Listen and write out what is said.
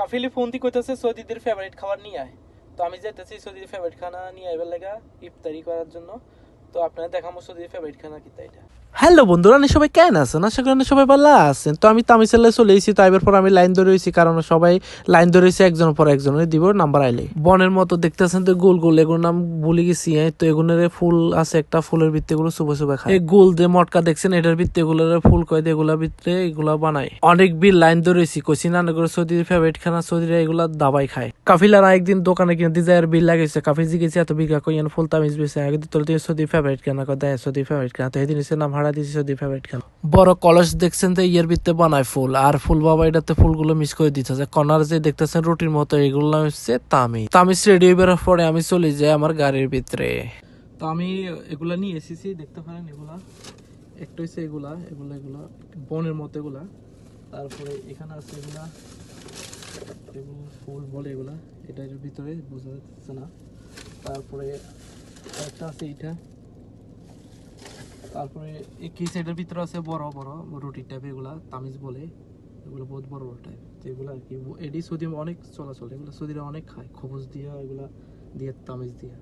কাফিলি phone দিয়ে কইতাছে সৌদিদের favourite খাবার নিয়ে আয়। তো আমি যাইতেছি সৌদির ফেভারিট খানা নিয়ে আইবার লাগা ইফতারি করার জন্য। তো আপনারা দেখাবো সৌদির ফেভারিট খানা কিতা এটা। হ্যালো বন্ধুরা, সবাই কেন আছেন? আশা করি সবাই ভালো আছেন। তো আমি তামিসাল্লাহ চলে এসেছি। তো এবার পর আমি লাইন ধরে রয়েছি, কারণ সবাই লাইন ধরে রয়েছে একজনের পর একজনের দিব নাম্বার আইলে। বনের মতো দেখতেছেন তো গোল গোল, এগুলোর নাম ভুলে গেছি। তো এগুলোর ফুল আছে, একটা ফুলের ভিত্তি গুলো সুবে সুবে খায়। এই গোল যে মটকা দেখছেন, এটার ভিত্তি এগুলোর ফুল কয় দিয়ে এগুলোর ভিতরে এগুলা বানায়। অনেক বিল লাইন ধরে রয়েছি, কইছি না করে সৌদির ফেভারিট খানা, সৌদিরা এগুলা দাবাই খায়। কাফিলার একদিন দোকানে কিনে ডিজাইর বিল লাগিয়েছে। কাফি জিগেছে এত বিঘা কইন ফুল তামিজ বেছে আগে তোর সৌদির ফেভারিট খানা কয় দেয় সৌদির ফেভারিট খানা। তো এই জিনিসের নাম হারা দিয়েছে সৌদির ফেভারিট খানা। বড় কলস দেখছেন তো, ইয়ের ভিতরে বানায় ফুল, আর ফুল বাবা এটাতে ফুলগুলো মিস করে দিতেছে। কর্নার যে দেখতেছেন রুটির মতো, এগুলো নাম হচ্ছে তামিজ রেডি হইবার পরে আমি চলে যাই আমার গাড়ির ভিতরে। তো আমি এগুলা নিয়ে এসেছি, দেখতে পারেন এগুলা একটা হচ্ছে এগুলা এগুলা এগুলা বনের মতো এগুলা। তারপরে এখানে আছে এগুলা ফুল বলে এগুলা, এটার ভিতরে বোঝা যাচ্ছে না। তারপরে একটা আছে এইটা। তারপরে কি সাইডের ভিতরে আছে বড় বড় রুটি টাইপ, এগুলা তামিজ বলে, এগুলো বহুত বড় বড় টাইপ। তো এগুলো আর কি এডি সৌদি অনেক চলাচল, এগুলো সৌদিরা অনেক খায়, খবুজ দিয়া এগুলা দিয়ে তামিজ দিয়া।